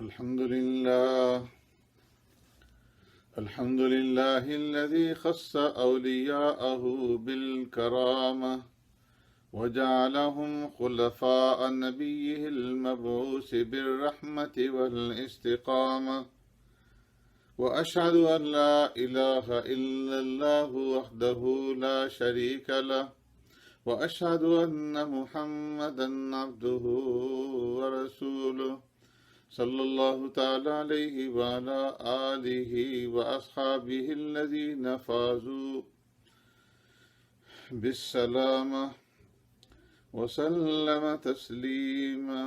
الحمد لله الحمد لله الذي خص أولياءه بالكرامة وجعلهم خلفاء نبيه المبعوث بالرحمة والاستقامة، وأشهد أن لا إله إلا الله وحده لا شريك له، وأشهد أن محمدا عبده ورسوله صلى الله تعالى عليه وعلى آله وأصحابه الذين فازوا بالسلامة وسلم تسليما.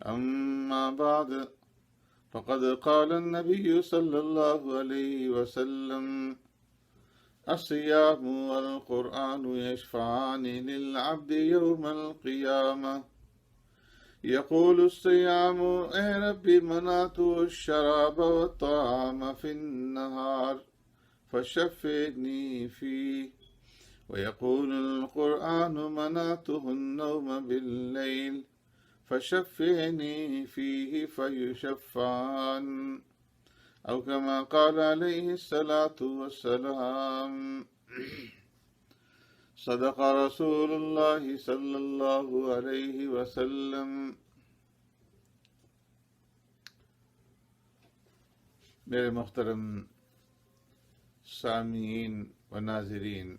أما بعد، فقد قال النبي صلى الله عليه وسلم: الصيام والقرآن يشفعان للعبد يوم القيامة. يقول الصيام: اے رب منعت الشراب والطعام في النهار فشفعني فيه. ويقول القرآن: منعته النوم بالليل فشفعني فيه فيشفعان، أو كما قال عليه الصلاة والسلام. صدق رسول الله صلی اللہ علیہ وسلم. میرے محترم سامعین و ناظرین،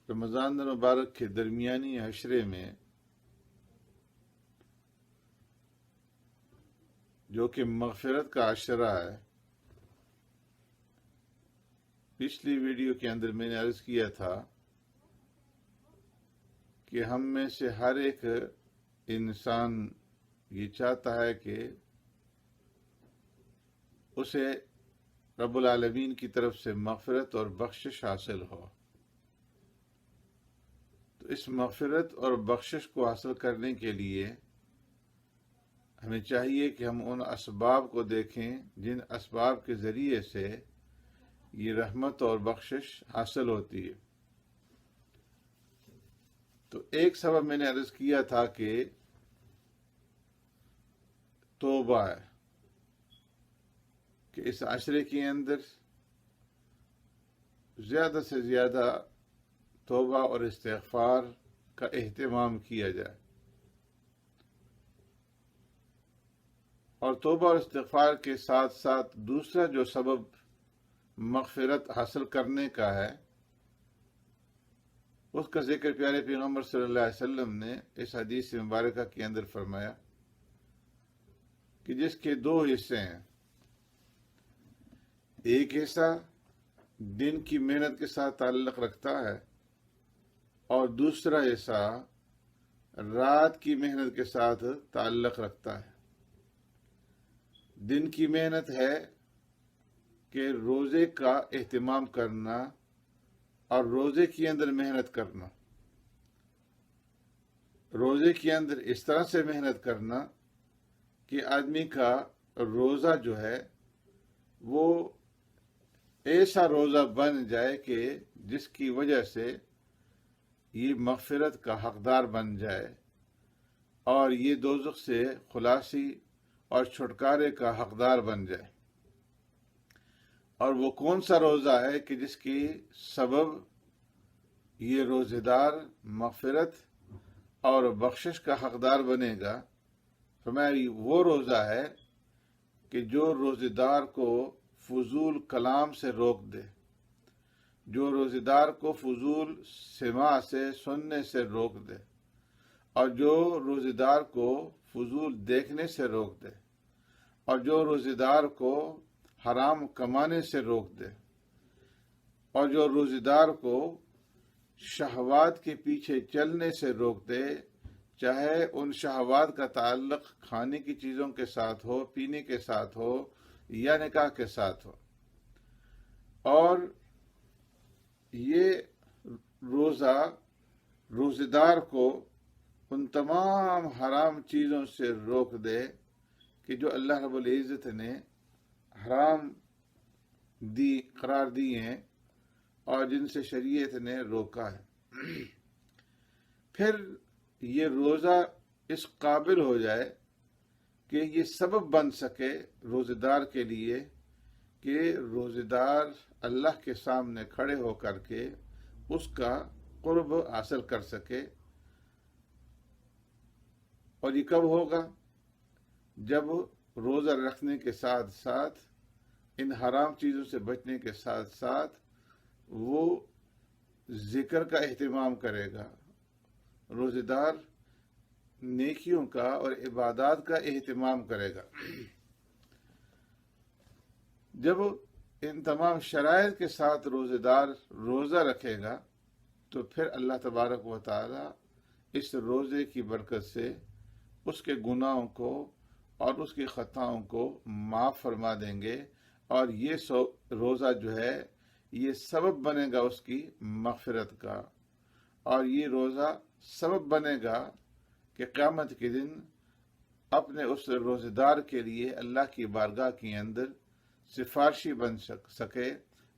رمضان المبارک کے درمیانی عشرے میں، جو کہ مغفرت کا عشرہ ہے، پچھلی ویڈیو کے اندر میں نے عرض کیا تھا کہ ہم میں سے ہر ایک انسان یہ چاہتا ہے کہ اسے رب العالمین کی طرف سے مغفرت اور بخشش حاصل ہو. تو اس مغفرت اور بخشش کو حاصل کرنے کے لیے ہمیں چاہیے کہ ہم ان اسباب کو دیکھیں جن اسباب کے ذریعے سے یہ رحمت اور بخشش حاصل ہوتی ہے. تو ایک سبب میں نے عرض کیا تھا کہ توبہ ہے، کہ اس عشرے کے اندر زیادہ سے زیادہ توبہ اور استغفار کا اہتمام کیا جائے. اور توبہ اور استغفار کے ساتھ ساتھ دوسرا جو سبب مغفرت حاصل کرنے کا ہے، اس کا ذکر پیارے پیغمبر صلی اللہ علیہ وسلم نے اس حدیث مبارکہ کے اندر فرمایا کہ جس کے دو حصے ہیں، ایک حصہ دن کی محنت کے ساتھ تعلق رکھتا ہے اور دوسرا حصہ رات کی محنت کے ساتھ تعلق رکھتا ہے. دن کی محنت ہے کہ روزے کا اہتمام کرنا اور روزے کے اندر محنت کرنا. روزے کے اندر اس طرح سے محنت کرنا کہ آدمی کا روزہ جو ہے وہ ایسا روزہ بن جائے کہ جس کی وجہ سے یہ مغفرت کا حقدار بن جائے اور یہ دوزخ سے خلاصی اور چھٹکارے کا حقدار بن جائے. اور وہ کون سا روزہ ہے کہ جس کی سبب یہ روزے دار مغفرت اور بخشش کا حقدار بنے گا؟ فرمایا وہ روزہ ہے کہ جو روزے دار کو فضول کلام سے روک دے، جو روزے دار کو فضول سماع سے سننے سے روک دے، اور جو روزے دار کو فضول دیکھنے سے روک دے، اور جو روزے دار کو حرام کمانے سے روک دے، اور جو روزے دار کو شہوات کے پیچھے چلنے سے روک دے، چاہے ان شہوات کا تعلق کھانے کی چیزوں کے ساتھ ہو، پینے کے ساتھ ہو یا نکاح کے ساتھ ہو. اور یہ روزہ روزے دار کو ان تمام حرام چیزوں سے روک دے کہ جو اللہ رب العزت نے حرام قرار دی ہیں اور جن سے شریعت نے روکا ہے، پھر یہ روزہ اس قابل ہو جائے کہ یہ سبب بن سکے روزے دار کے لیے کہ روزے دار اللہ کے سامنے کھڑے ہو کر کے اس کا قرب حاصل کر سکے۔ اور یہ کب ہوگا؟ جب روزہ رکھنے کے ساتھ ساتھ ان حرام چیزوں سے بچنے کے ساتھ ساتھ وہ ذکر کا اہتمام کرے گا، روزے دار نیکیوں کا اور عبادات کا اہتمام کرے گا۔ جب ان تمام شرائط کے ساتھ روزے دار روزہ رکھے گا تو پھر اللہ تبارک و تعالی اس روزے کی برکت سے اس کے گناہوں کو اور اس کی خطاؤں کو معاف فرما دیں گے، اور یہ روزہ جو ہے یہ سبب بنے گا اس کی مغفرت کا، اور یہ روزہ سبب بنے گا کہ قیامت کے دن اپنے اس روزے دار کے لیے اللہ کی بارگاہ کے اندر سفارشی بن سکے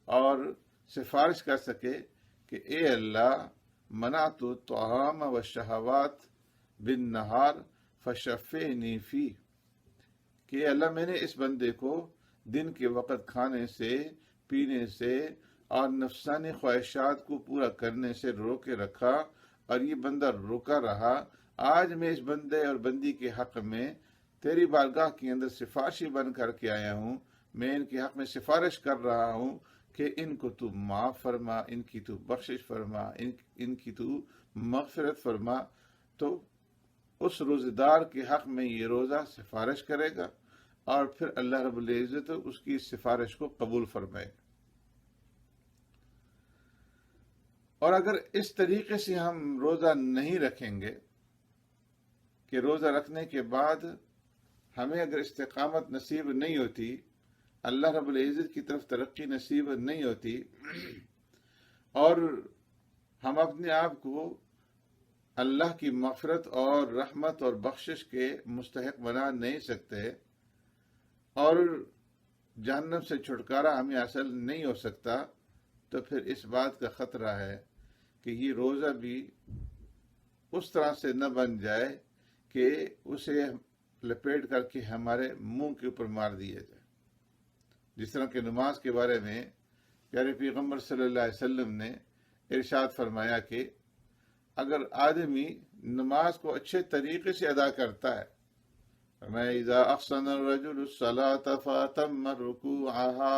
اور سفارش کر سکے کہ اے اللہ، منعت الطعام والشہوات بالنہار فشفعنی فی، کہ اللہ میں نے اس بندے کو دن کے وقت کھانے سے، پینے سے اور نفسانی خواہشات کو پورا کرنے سے روکے رکھا، اور یہ بندہ روکا رہا۔ آج میں اس بندے اور بندی کے حق میں تیری بارگاہ کے اندر سفارشی بن کر کے آیا ہوں، میں ان کے حق میں سفارش کر رہا ہوں کہ ان کو تو معاف فرما، ان کی تو بخشش فرما، ان کی تو مغفرت فرما۔ تو اس روزے دار کے حق میں یہ روزہ سفارش کرے گا، اور پھر اللہ رب العزت اس کی سفارش کو قبول فرمائے گا۔ اور اگر اس طریقے سے ہم روزہ نہیں رکھیں گے کہ روزہ رکھنے کے بعد ہمیں اگر استقامت نصیب نہیں ہوتی، اللہ رب العزت کی طرف ترقی نصیب نہیں ہوتی، اور ہم اپنے آپ کو اللہ کی مغفرت اور رحمت اور بخشش کے مستحق بنا نہیں سکتے، اور جہنم سے چھٹکارا ہمیں حاصل نہیں ہو سکتا، تو پھر اس بات کا خطرہ ہے کہ یہ روزہ بھی اس طرح سے نہ بن جائے کہ اسے لپیٹ کر کے ہمارے منہ کے اوپر مار دیا جائے۔ جس طرح کہ نماز کے بارے میں پیارے پیغمبر صلی اللہ علیہ وسلم نے ارشاد فرمایا کہ اگر آدمی نماز کو اچھے طریقے سے ادا کرتا ہے، اذا احسن الرجل الصلاة فاتم رکوعها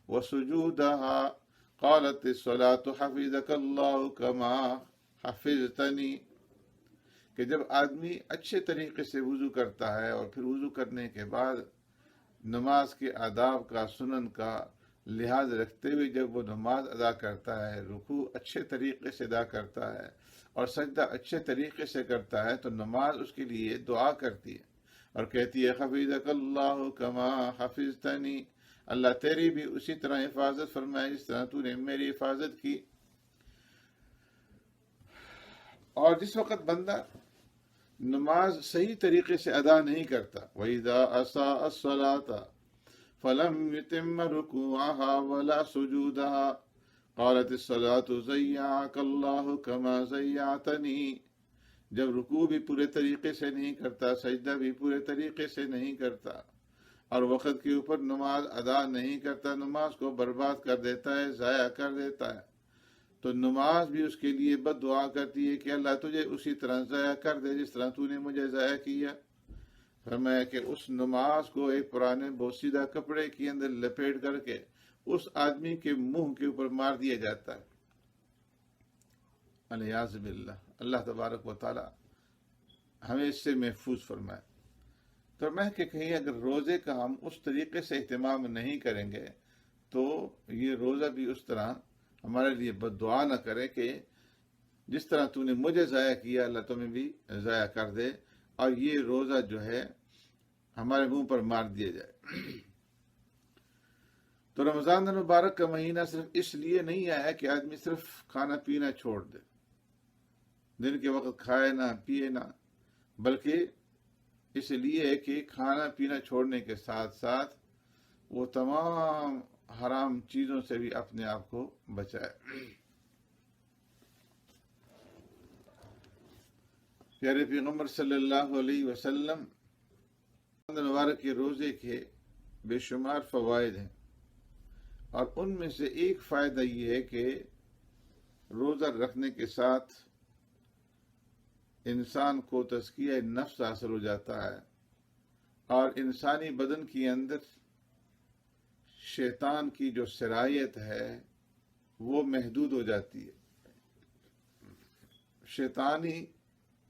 وسجودها قالت الصلاة حفظك اللہ كما حفظتنی، کہ جب آدمی اچھے طریقے سے وضو کرتا ہے اور پھر وضو کرنے کے بعد نماز کے آداب کا، سنن کا لحاظ رکھتے ہوئے جب وہ نماز ادا کرتا ہے، رکوع اچھے طریقے سے ادا کرتا ہے اور سجدہ اچھے طریقے سے کرتا ہے، تو نماز اس کے لیے دعا کرتی ہے اور کہتی ہے حفظک اللہ کما حفظتنی، اللہ تیری بھی اسی طرح حفاظت فرمائے جس طرح تو نے میری حفاظت کی۔ اور جس وقت بندہ نماز صحیح طریقے سے ادا نہیں کرتا، وَإِذَا أَسَاءَ الصَّلَاةَ فَلَمْ يُتِمَّ رُكُوعَهَا وَلَا سُجُودَهَا قَالَتِ الصَّلَاةُ ضَيَّعَكَ اللَّهُ كَمَا ضَيَّعْتَنِي، جب رکوع بھی پورے طریقے سے نہیں کرتا، سجدہ بھی پورے طریقے سے نہیں کرتا، اور وقت کے اوپر نماز ادا نہیں کرتا، نماز کو برباد کر دیتا ہے، ضائع کر دیتا ہے، تو نماز بھی اس کے لیے بد دعا کرتی ہے کہ اللہ تجھے اسی طرح ضائع کر دے جس طرح تو نے مجھے ضائع کیا۔ فرمایا کہ اس نماز کو ایک پرانے بوسیدہ کپڑے کے اندر لپیٹ کر کے اس آدمی کے منہ کے اوپر مار دیا جاتا ہے، الیاذ باللہ۔ اللہ تبارک و تعالی ہمیں اس سے محفوظ فرمائے۔ تو میں کہ کہیں اگر روزے کا ہم اس طریقے سے اہتمام نہیں کریں گے تو یہ روزہ بھی اس طرح ہمارے لیے بد دعا نہ کرے کہ جس طرح تو نے مجھے ضائع کیا اللہ تمہیں بھی ضائع کر دے، اور یہ روزہ جو ہے ہمارے منہ پر مار دیا جائے۔ تو رمضان المبارک کا مہینہ صرف اس لیے نہیں آیا کہ آدمی صرف کھانا پینا چھوڑ دے، دن کے وقت کھائے نہ پیے نہ، بلکہ اس لیے کہ کھانا پینا چھوڑنے کے ساتھ ساتھ وہ تمام حرام چیزوں سے بھی اپنے آپ کو بچائے۔ پیارے پیغمبر صلی اللہ علیہ وسلم مبارک کے روزے کے بے شمار فوائد ہیں، اور ان میں سے ایک فائدہ یہ ہے کہ روزہ رکھنے کے ساتھ انسان کو تزکیہ نفس حاصل ہو جاتا ہے، اور انسانی بدن کے اندر شیطان کی جو صلاحیت ہے وہ محدود ہو جاتی ہے۔ شیطانی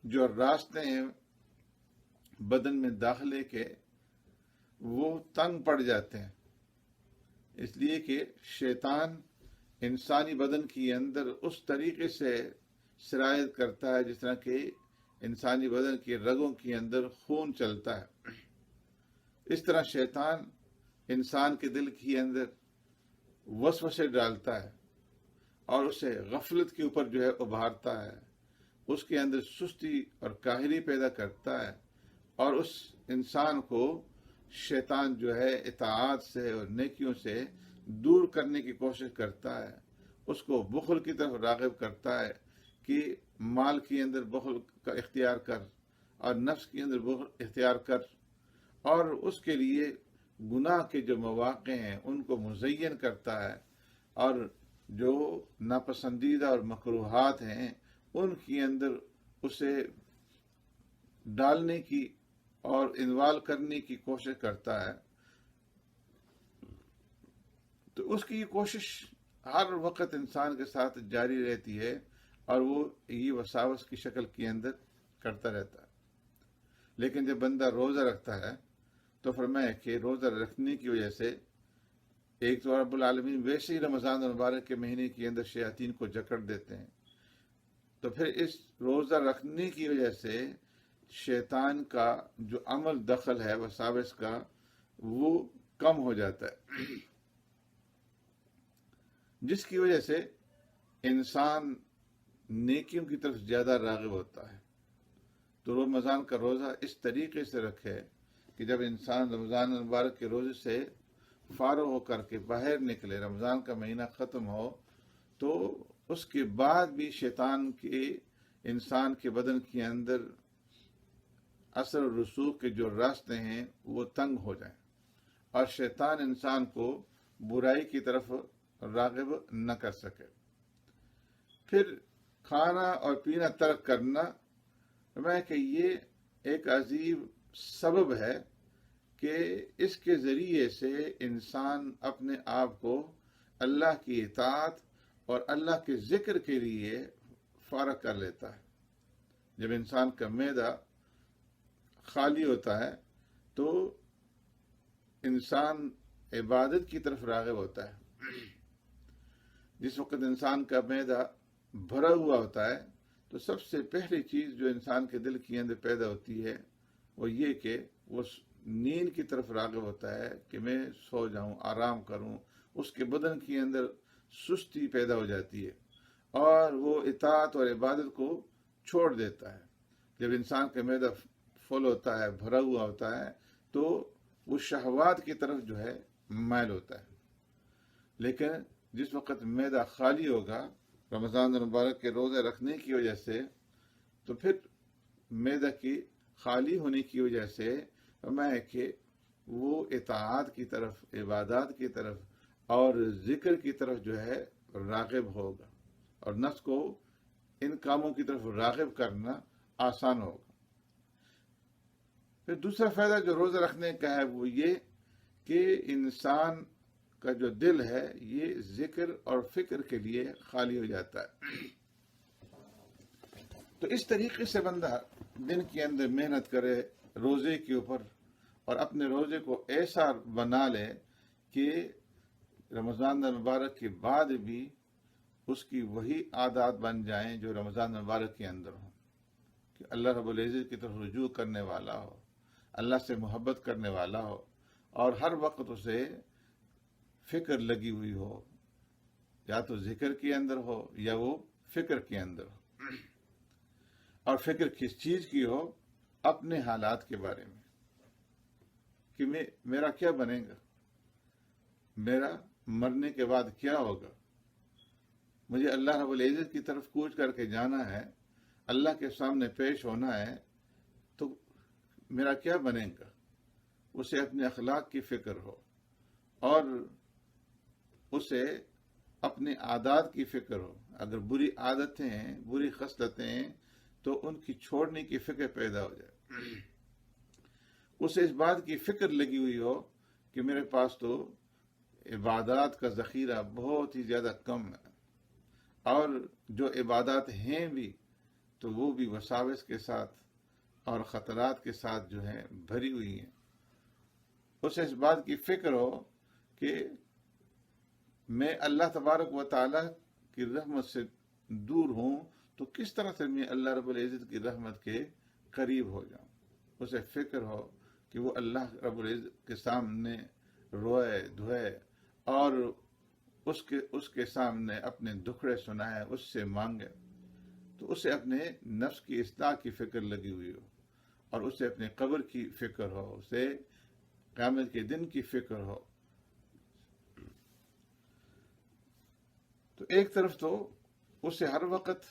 جو راستے ہیں بدن میں داخلے کے وہ تنگ پڑ جاتے ہیں، اس لیے کہ شیطان انسانی بدن کے اندر اس طریقے سے سرایت کرتا ہے جس طرح کہ انسانی بدن کی رگوں کے اندر خون چلتا ہے۔ اس طرح شیطان انسان کے دل کے اندر وسوسے ڈالتا ہے اور اسے غفلت کے اوپر جو ہے ابھارتا ہے، اس کے اندر سستی اور کاہلی پیدا کرتا ہے، اور اس انسان کو شیطان جو ہے اطاعت سے اور نیکیوں سے دور کرنے کی کوشش کرتا ہے، اس کو بخل کی طرف راغب کرتا ہے کہ مال کے اندر بخل کا اختیار کر اور نفس کے اندر بخل اختیار کر، اور اس کے لیے گناہ کے جو مواقع ہیں ان کو مزین کرتا ہے، اور جو ناپسندیدہ اور مکروہات ہیں ان کے اندر اسے ڈالنے کی اور انوالو کرنے کی کوشش کرتا ہے۔ تو اس کی یہ کوشش ہر وقت انسان کے ساتھ جاری رہتی ہے، اور وہ یہ وساوس کی شکل کے اندر کرتا رہتا ہے۔ لیکن جب بندہ روزہ رکھتا ہے تو فرمایا کہ روزہ رکھنے کی وجہ سے ایک تو رب العالمین ویسے ہی رمضان المبارک کے مہینے کے اندر شیاطین کو جکڑ دیتے ہیں، تو پھر اس روزہ رکھنے کی وجہ سے شیطان کا جو عمل دخل ہے وساوس کا وہ کم ہو جاتا ہے، جس کی وجہ سے انسان نیکیوں کی طرف زیادہ راغب ہوتا ہے۔ تو رمضان کا روزہ اس طریقے سے رکھے کہ جب انسان رمضان المبارک کے روزے سے فارغ ہو کر کے باہر نکلے، رمضان کا مہینہ ختم ہو، تو اس کے بعد بھی شیطان کے انسان کے بدن کے اندر اثر و رسوخ کے جو راستے ہیں وہ تنگ ہو جائیں، اور شیطان انسان کو برائی کی طرف راغب نہ کر سکے۔ پھر کھانا اور پینا ترک کرنا، میں کہ یہ ایک عظیم سبب ہے کہ اس کے ذریعے سے انسان اپنے آپ کو اللہ کی اطاعت اور اللہ کے ذکر کے لیے فارغ کر لیتا ہے۔ جب انسان کا معدہ خالی ہوتا ہے تو انسان عبادت کی طرف راغب ہوتا ہے۔ جس وقت انسان کا معدہ بھرا ہوا ہوتا ہے تو سب سے پہلی چیز جو انسان کے دل کے اندر پیدا ہوتی ہے وہ یہ کہ وہ نیند کی طرف راغب ہوتا ہے کہ میں سو جاؤں، آرام کروں۔ اس کے بدن کے اندر سستی پیدا ہو جاتی ہے اور وہ اطاعت اور عبادت کو چھوڑ دیتا ہے۔ جب انسان کا معدہ فل ہوتا ہے، بھرا ہوا ہوتا ہے، تو وہ شہوات کی طرف جو ہے مائل ہوتا ہے۔ لیکن جس وقت معدہ خالی ہوگا رمضان المبارک کے روزے رکھنے کی وجہ سے، تو پھر معدہ کی خالی ہونے کی وجہ سے میں کہ وہ اطاعت کی طرف، عبادات کی طرف اور ذکر کی طرف جو ہے راغب ہوگا، اور نفس کو ان کاموں کی طرف راغب کرنا آسان ہوگا۔ پھر دوسرا فائدہ جو روزہ رکھنے کا ہے وہ یہ کہ انسان کا جو دل ہے یہ ذکر اور فکر کے لیے خالی ہو جاتا ہے۔ تو اس طریقے سے بندہ دن کے اندر محنت کرے روزے کے اوپر، اور اپنے روزے کو ایسا بنا لے کہ رمضان المبارک کے بعد بھی اس کی وہی عادات بن جائیں جو رمضان المبارک کے اندر ہوں، کہ اللہ رب العزت کی طرف رجوع کرنے والا ہو، اللہ سے محبت کرنے والا ہو، اور ہر وقت اسے فکر لگی ہوئی ہو، یا تو ذکر کے اندر ہو یا وہ فکر کے اندر ہو۔ اور فکر کس چیز کی ہو؟ اپنے حالات کے بارے میں، کہ میرا کیا بنے گا، میرا مرنے کے بعد کیا ہوگا، مجھے اللہ رب العزت کی طرف کوچ کر کے جانا ہے، اللہ کے سامنے پیش ہونا ہے، تو میرا کیا بنے گا؟ اسے اپنے اخلاق کی فکر ہو، اور اسے اپنے عادات کی فکر ہو۔ اگر بری عادتیں ہیں، بری خصلتیں ہیں، تو ان کی چھوڑنے کی فکر پیدا ہو جائے۔ اسے اس بات کی فکر لگی ہوئی ہو کہ میرے پاس تو عبادات کا ذخیرہ بہت ہی زیادہ کم ہے، اور جو عبادات ہیں بھی تو وہ بھی وساوس کے ساتھ اور خطرات کے ساتھ جو ہیں بھری ہوئی ہیں۔ اسے اس بات کی فکر ہو کہ میں اللہ تبارک و تعالیٰ کی رحمت سے دور ہوں، تو کس طرح سے میں اللہ رب العزت کی رحمت کے قریب ہو جاؤں۔ اسے فکر ہو کہ وہ اللہ رب العزت کے سامنے روئے دھوئے، اور اس کے سامنے اپنے دکھڑے سنائے، اس سے مانگے، تو اسے اپنے نفس کی اصلاح کی فکر لگی ہوئی ہو، اور اسے اپنے قبر کی فکر ہو، اسے قیامت کے دن کی فکر ہو۔ تو ایک طرف تو اسے ہر وقت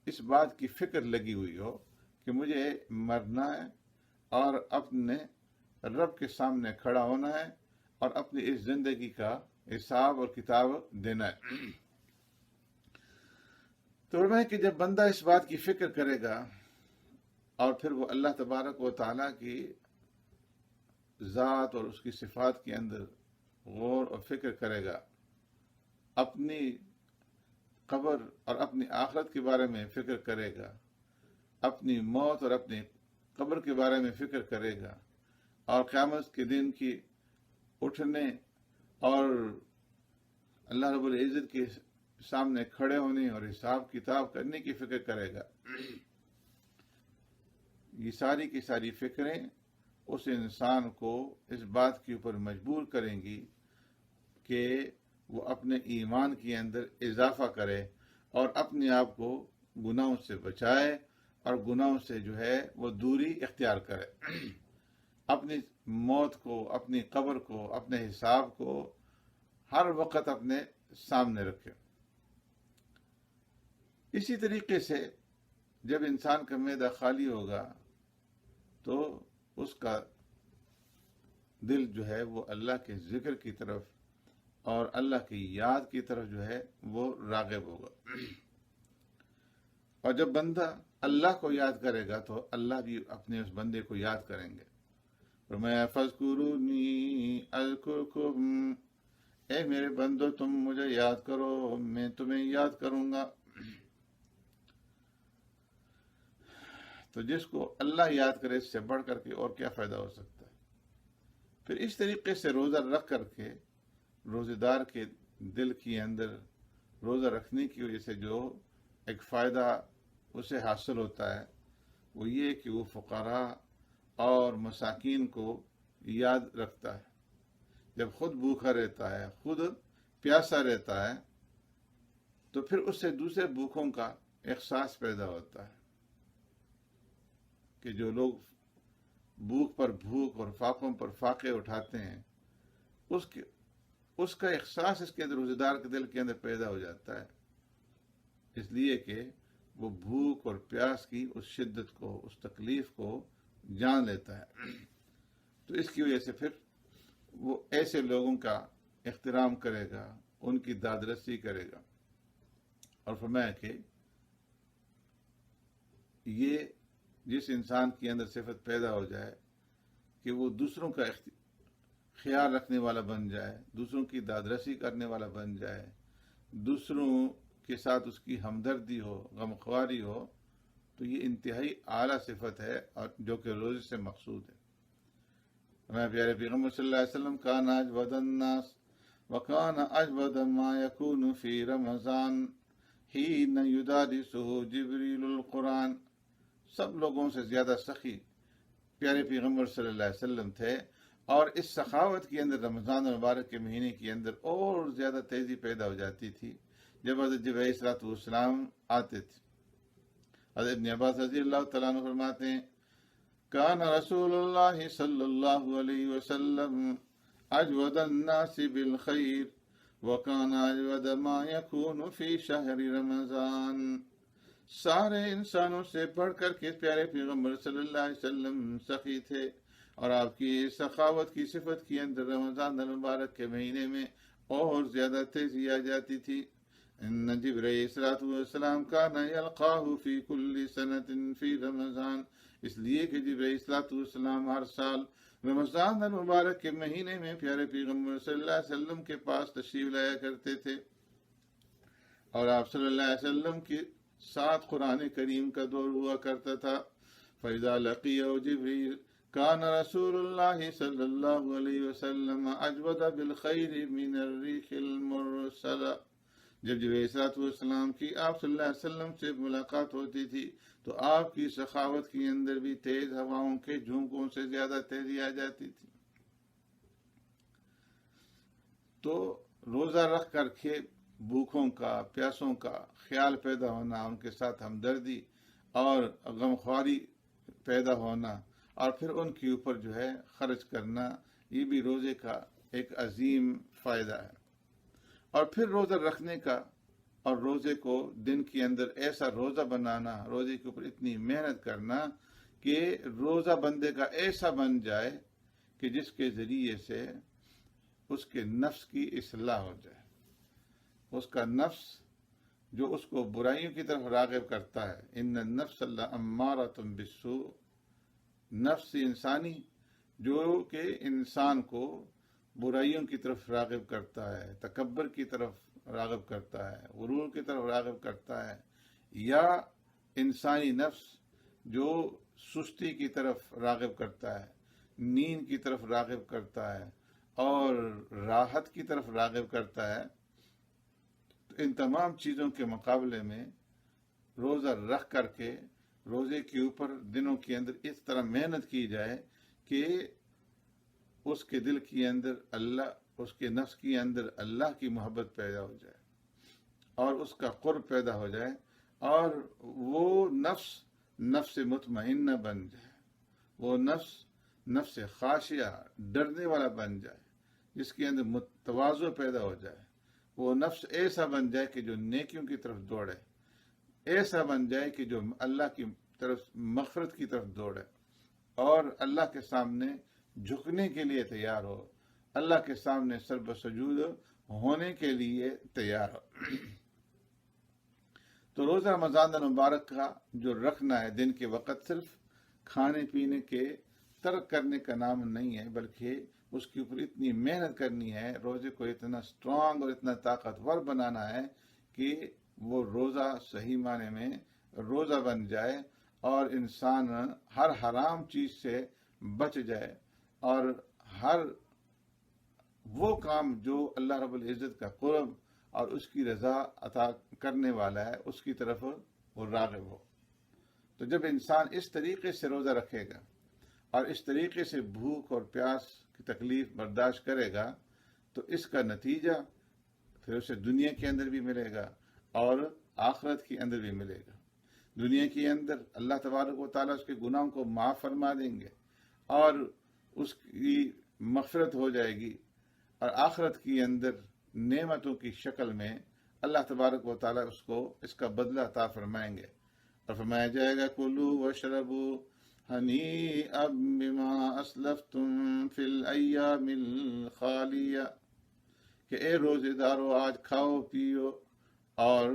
اس بات کی فکر لگی ہوئی ہو کہ مجھے مرنا ہے اور اپنے رب کے سامنے کھڑا ہونا ہے، اور اپنی اس زندگی کا حساب اور کتاب دینا ہے۔ تو میں کہ جب بندہ اس بات کی فکر کرے گا، اور پھر وہ اللہ تبارک و تعالیٰ کی ذات اور اس کی صفات کے اندر غور اور فکر کرے گا، اپنی قبر اور اپنی آخرت کے بارے میں فکر کرے گا، اپنی موت اور اپنی قبر کے بارے میں فکر کرے گا، اور قیامت کے دن کی اٹھنے اور اللہ رب العزت کے سامنے کھڑے ہونے اور حساب کتاب کرنے کی فکر کرے گا، یہ ساری کی ساری فکریں اس انسان کو اس بات کے اوپر مجبور کریں گی کہ وہ اپنے ایمان کے اندر اضافہ کرے، اور اپنے آپ کو گناہوں سے بچائے، اور گناہوں سے جو ہے وہ دوری اختیار کرے، اپنی موت کو، اپنی قبر کو، اپنے حساب کو ہر وقت اپنے سامنے رکھے۔ اسی طریقے سے جب انسان کا معدہ خالی ہوگا تو اس کا دل جو ہے وہ اللہ کے ذکر کی طرف اور اللہ کی یاد کی طرف جو ہے وہ راغب ہوگا، اور جب بندہ اللہ کو یاد کرے گا تو اللہ بھی اپنے اس بندے کو یاد کریں گے۔ فرمایا فاذکرونی اذکرکم، اے میرے بندو تم مجھے یاد کرو، میں تمہیں یاد کروں گا۔ تو جس کو اللہ یاد کرے، اس سے بڑھ کر کے اور کیا فائدہ ہو سکتا ہے؟ پھر اس طریقے سے روزہ رکھ کر کے روزے دار کے دل کے اندر روزہ رکھنے کی وجہ سے جو ایک فائدہ اسے حاصل ہوتا ہے، وہ یہ کہ وہ فقراء اور مساکین کو یاد رکھتا ہے۔ جب خود بھوکا رہتا ہے، خود پیاسا رہتا ہے، تو پھر اس سے دوسرے بھوکوں کا احساس پیدا ہوتا ہے کہ جو لوگ بھوک پر بھوک اور فاقوں پر فاقے اٹھاتے ہیں، اس کا احساس اس کے اندر روزے دار کے دل کے اندر پیدا ہو جاتا ہے، اس لیے کہ وہ بھوک اور پیاس کی اس شدت کو، اس تکلیف کو جان لیتا ہے۔ تو اس کی وجہ سے پھر وہ ایسے لوگوں کا احترام کرے گا، ان کی داد رسی کرے گا، اور فرمایا کہ یہ جس انسان کے اندر صفت پیدا ہو جائے کہ وہ دوسروں کا خیال رکھنے والا بن جائے، دوسروں کی داد رسی کرنے والا بن جائے، دوسروں کے ساتھ اس کی ہمدردی ہو، غمخواری ہو، تو یہ انتہائی اعلیٰ صفت ہے، اور جو کہ روزے سے مقصود ہے۔ ہمارے پیارے پیغمبر صلی اللہ علیہ وسلم کان اجود الناس وکان اجود ما یکون فی رمضان حین یدارسہ جبریل القرآن، سب لوگوں سے زیادہ سخی پیارے پیغمبر صلی اللہ علیہ وسلم تھے، اور اس سخاوت کے اندر رمضان المبارک کے مہینے کے اندر اور زیادہ تیزی پیدا ہو جاتی تھی جب حضرت جبرائیل علیہ الصلوۃ والسلام آتے تھے۔ حضرت ابن عباس رضی اللہ تعالیٰ عنہ فرماتے ہیں کان رسول اللہ صلی اللہ علیہ وسلم اجود الناس بالخیر وَكَانَ أَجْوَدَ مَا يَكُونُ فِي شَهْرِ رمضان۔ سارے انسانوں سے بڑھ کر کے پیارے پیغمبر صلی اللہ علیہ وسلم سخی تھے، اور آپ کی سخاوت کی صفت کے اندر رمضان المبارک کے مہینے میں اور زیادہ تیزی آ جاتی تھی۔ ان جبرائیل صلاۃ والسلام کان یلقاہ فی کل سنۃ فی رمضان، اس لیے کہ جبرائیل صلاۃ والسلام ہر سال رمضان المبارک کے مہینے میں پیارے پیغمبر صلی اللہ علیہ وسلم کے پاس تشریف لایا کرتے تھے، اور آپ صلی اللہ علیہ وسلم کے ساتھ قرآن کریم کا دور ہوا کرتا تھا۔ فَإِذَا لَقِيَهُ جِبْرِيلُ كَانَ رَسُولُ اللَّهِ صلی اللہ علیہ وسلم أَجْوَدَ بِالْخَيْرِ مِنَ الرِّيحِ الْمُرْسَلَةِ، جب جبرائیل صلی اللہ علیہ وسلم کی آپ صلی اللہ علیہ وسلم سے ملاقات ہوتی تھی تو آپ کی سخاوت کے اندر بھی تیز ہواؤں کے جھونکوں سے زیادہ تیزی آ جاتی تھی۔ تو روزہ رکھ کر کے بھوکوں کا، پیاسوں کا خیال پیدا ہونا، ان کے ساتھ ہمدردی اور غمخواری پیدا ہونا، اور پھر ان کے اوپر جو ہے خرچ کرنا، یہ بھی روزے کا ایک عظیم فائدہ ہے۔ اور پھر روزہ رکھنے کا اور روزے کو دن کے اندر ایسا روزہ بنانا، روزے کے اوپر اتنی محنت کرنا کہ روزہ بندے کا ایسا بن جائے کہ جس کے ذریعے سے اس کے نفس کی اصلاح ہو جائے، اس کا نفس جو اس کو برائیوں کی طرف راغب کرتا ہے، ان النفس لامارۃ بالسوء، نفس انسانی جو کہ انسان کو برائیوں کی طرف راغب کرتا ہے، تکبر کی طرف راغب کرتا ہے، غرور کی طرف راغب کرتا ہے، یا انسانی نفس جو سستی کی طرف راغب کرتا ہے، نیند کی طرف راغب کرتا ہے اور راحت کی طرف راغب کرتا ہے، تو ان تمام چیزوں کے مقابلے میں روزہ رکھ کر کے روزے کے اوپر دنوں کے اندر اس طرح محنت کی جائے کہ اس کے دل کے اندر اللہ، اس کے نفس کے اندر اللہ کی محبت پیدا ہو جائے اور اس کا قرب پیدا ہو جائے، اور وہ نفس مطمئنہ بن جائے، وہ نفس خاشعہ، ڈرنے والا بن جائے، جس کے اندر تواضع پیدا ہو جائے، وہ نفس ایسا بن جائے کہ جو نیکیوں کی طرف دوڑے، ایسا بن جائے کہ جو اللہ کی طرف مغفرت کی طرف دوڑے اور اللہ کے سامنے جھکنے کے لیے تیار ہو، اللہ کے سامنے سر بسجود ہونے کے لیے تیار ہو۔ تو روزہ رمضان المبارک کا جو رکھنا ہے دن کے وقت، صرف کھانے پینے کے ترک کرنے کا نام نہیں ہے، بلکہ اس کے اوپر اتنی محنت کرنی ہے، روزے کو اتنا سٹرونگ اور اتنا طاقتور بنانا ہے کہ وہ روزہ صحیح معنی میں روزہ بن جائے اور انسان ہر حرام چیز سے بچ جائے، اور ہر وہ کام جو اللہ رب العزت کا قرب اور اس کی رضا عطا کرنے والا ہے اس کی طرف وہ راغب ہو۔ تو جب انسان اس طریقے سے روزہ رکھے گا اور اس طریقے سے بھوک اور پیاس کی تکلیف برداشت کرے گا تو اس کا نتیجہ پھر اسے دنیا کے اندر بھی ملے گا اور آخرت کے اندر بھی ملے گا۔ دنیا کے اندر اللہ تبارک و تعالیٰ اس کے گناہوں کو معاف فرما دیں گے اور اس کی مغفرت ہو جائے گی، اور آخرت کے اندر نعمتوں کی شکل میں اللہ تبارک و تعالیٰ اس کا بدلہ عطا فرمائیں گے، اور فرمایا جائے گا کُلُوا وَاشْرَبُوا ہنیئا بما اسلفتم فی الایام الخالیہ، کہ اے روزے دارو آج کھاؤ پیو اور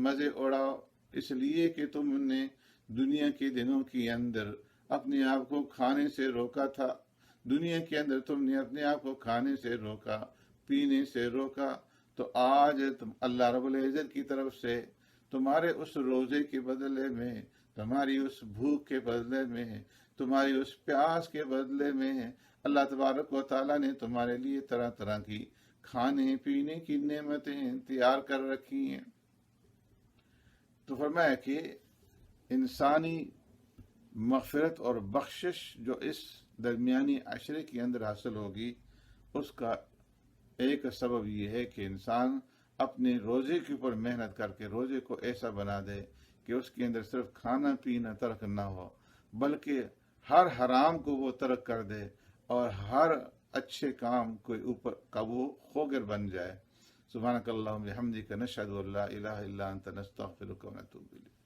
مزے اڑاؤ، اس لیے کہ تم نے دنیا کے دنوں کے اندر اپنے آپ کو کھانے سے روکا تھا، دنیا کے اندر تم نے اپنے آپ کو کھانے سے روکا، پینے سے روکا، تو آج اللہ رب العزت کی طرف سے تمہارے اس روزے کے بدلے میں، تمہاری اس بھوک کے بدلے میں، تمہاری اس پیاس کے بدلے میں اللہ تبارک و تعالیٰ نے تمہارے لیے طرح طرح کی کھانے پینے کی نعمتیں تیار کر رکھی ہیں۔ تو فرمایا کہ انسانی مغفرت اور بخشش جو اس درمیانی عشرے کے اندر حاصل ہوگی، اس کا ایک سبب یہ ہے کہ انسان اپنے روزے کے اوپر محنت کر کے روزے کو ایسا بنا دے کہ اس کے اندر صرف کھانا پینا ترک نہ ہو، بلکہ ہر حرام کو وہ ترک کر دے اور ہر اچھے کام کے اوپر کا وہ خوگر بن جائے۔ سبحانک اللہم بحمدک نشہد ان لا الہ الا انت نستغفرک ونتوب الیک.